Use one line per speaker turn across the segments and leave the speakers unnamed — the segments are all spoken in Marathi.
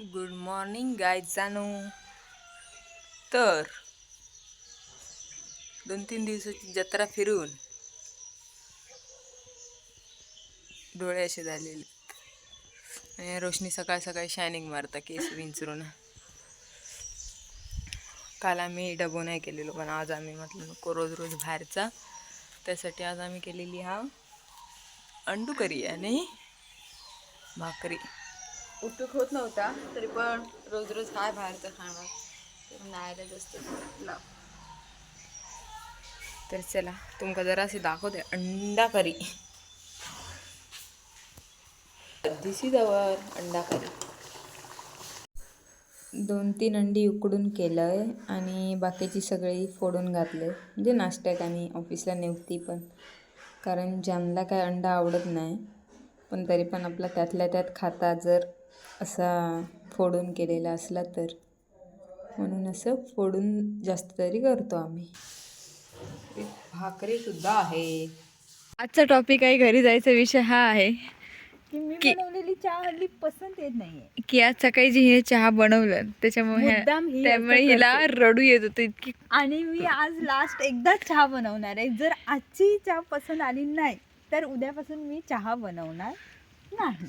Good morning गायजानो. तर 2-3 दिवसाची जत्रा फिरून डोळे असे झालेले आणि रोशनी सकाळ सकाळी शायनिंग मारता केस विंचरून. काल आम्ही डबो नाही केलेलो, पण आज आम्ही म्हटलं नको रोज रोज बाहेरचा, त्यासाठी आज आम्ही केलेली अंडू करी आणि भाकरी. उपयोग होत नव्हता तरी पण रोज रोज काय बाहेरचं खाणार नाही असतं. तर चला तुमका जरा असे दाखवते अंडा करी. दिसी जवळ अंडा करी 2-3 अंडी उकडून केलंय आणि बाकीची सगळी फोडून घातले, म्हणजे नाश्त्यात आणि ऑफिसला नेवती पण, कारण ज्यांना काय अंडा आवडत नाही पण तरी पण आपला त्यातल्या त्यात खाता जर असा फोडून केलेला असला तर, म्हणून असं फोडून जास्त तरी करतो आम्ही. भाकरी सुद्धा आहे. आजचा टॉपिक आहे घरी जायचा विषय हा आहे
की मी बनवलेली चहा हल्ली पसंत येत नाहीये.
की आज सकाळी जी हिने चहा बनवलं त्यामुळे हिला रडू येत होतं इतकी.
आणि मी आज लास्ट एकदाच चहा बनवणार आहे. जर आजची चहा पसंत आली नाही तर उद्यापासून मी चहा बनवणार नाही.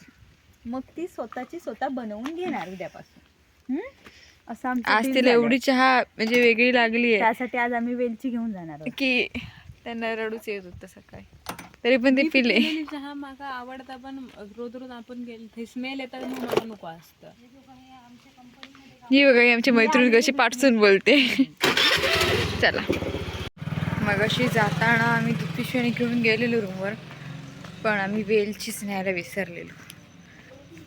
मग ती स्वतःची स्वतः बनवून घेणार उद्यापासून. असं
आज तिला एवढी चहा म्हणजे वेगळी लागली आहे,
त्यासाठी आज आम्ही वेलची घेऊन जाणार आहोत.
की त्यांना रडूच येत होतं सकाळी, तरी पण ते पिले.
चहा माका आवडता, पण रोज रोज आपण गेलो स्मेल येतात मग मला नको असतं.
ही बघा आमची मैत्रीण कशी पाठसून बोलते. चला, मग अशी जाताना आम्ही दूध पिशव्याने घेऊन गेलेलो रूमवर, पण आम्ही वेलचीच न्यायला विसरलेलो.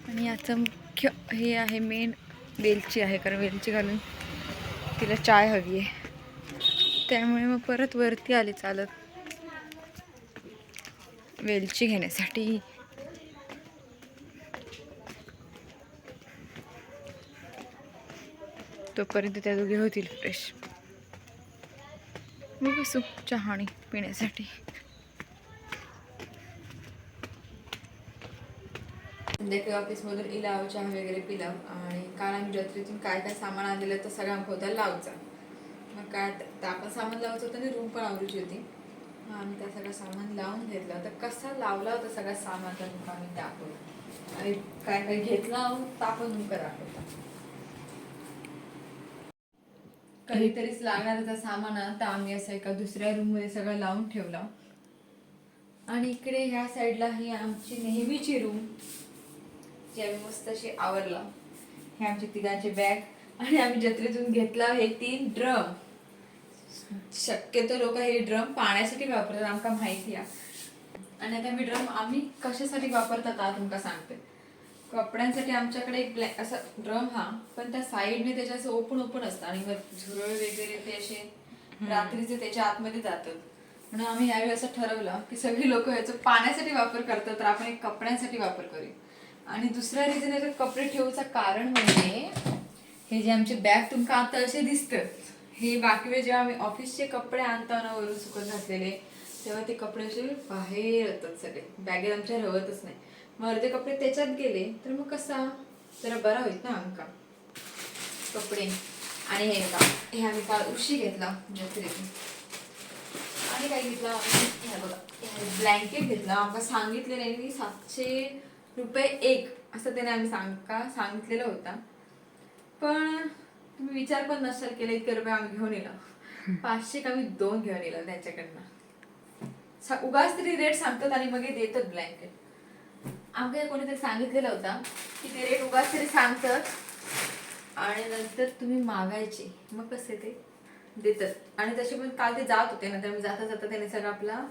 आणि याचं मुख्य हे आहे, मेन वेलची आहे, कारण वेलची घालून तिला चाय हवी आहे. त्यामुळे मग परत वरती आले चालत वेलची घेण्यासाठी. तोपर्यंत त्या दोघे होतील फ्रेश. मी बसू चहाणी पिण्यासाठी. संध्याकाळी ऑफिसमधून इलाव चहा वगैरे पिला, आणि काल आम्ही जत्रेतून काय काय सामान आणलेलं तर सगळं होता लावचा. मग काय तर आपण सामान लावायचं होतं आणि रूम पण आवडीची होती. आम्ही त्या सगळं सामान लावून घेतलं होतं. कसा लावला होता सगळं सामान तर तुमका आम्ही दाखवलं, आणि काय काय घेतला तर आपण तुमका दाखवता. कधीतरीच लागणारा सामान तर आम्ही असं एका दुसऱ्या रूम मध्ये सगळं लावून ठेवला. आणि इकडे ह्या साईडला ही आमची नेहमीची रूम, जी आम्ही मस्त अशी आवरला. हे आमचे तिघांचे बॅग, आणि आम्ही जत्रेतून घेतला हे 3 ड्रम. शक्यतो लोक हे ड्रम पाण्यासाठी वापरतात, आमका माहिती आहे. आणि आता मी ड्रम आम्ही कशासाठी वापरतात आता तुमका सांगते. कपड्यांसाठी आमच्याकडे एक असा ड्रम पण त्या साईडने त्याच्या असं ओपन असतं, आणि मग झुरळ वगैरे ते असे रात्रीचे त्याच्या आतमध्ये जातात. म्हणून आम्ही यावेळी असं ठरवलं की सगळी लोक याचा पाण्यासाठी वापर करतात, तर आपण एक कपड्यांसाठी वापर करूया. आणि दुसऱ्या रिझन याच्यात कपडे ठेवूचं कारण म्हणजे, हे जे आमचे बॅग तुमका आता असे दिसतात, हे बाकी वेळ जेव्हा आम्ही ऑफिसचे कपडे आणताना वरून सुकत घातलेले, तेव्हा ते कपडे असे बाहेर येतात सगळे, बॅगेत आमच्या रवतच नाही. मग अर्धे कपडे त्याच्यात गेले तर मग कसा जरा बरा होईल ना आमका कपडे. आणि हे आम्ही काल उशी घेतला जत्रेतून. आणि काय घेतला बघा, ब्लँकेट घेतला. आमका सांगितले नाही, 700 रुपये एक असं त्याने आम्ही सांगितलेलं होता, पण तुम्ही विचार पण नसाल केला, इतके रुपये आम्ही घेऊन येलो. 500 का आम्ही 2 घेऊन येलो त्यांच्याकडनं. उगाच तरी रेट सांगतात आणि मग देतात ब्लँकेट. आमच्या कोणीतरी सांगितलेलं होता की ते रेट उगाच तरी सांगतात आणि नंतर तुम्ही मागायचे, मग कसे ते देतात. आणि तसे पण काल ते जात होते, नंतर मी जाता जाता त्याने सगळं आपला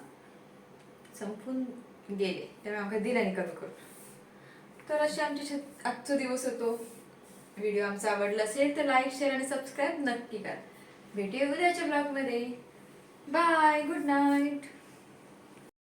संपून गेले, त्यामुळे आमका दिला नाही कमी करून. तर असे आमचे आजचा दिवस होतो. व्हिडिओ आमचा आवडला असेल तर लाईक, शेअर आणि सबस्क्राईब नक्की करा. भेटूया उद्याच्या ब्लॉगमध्ये. Bye, good night.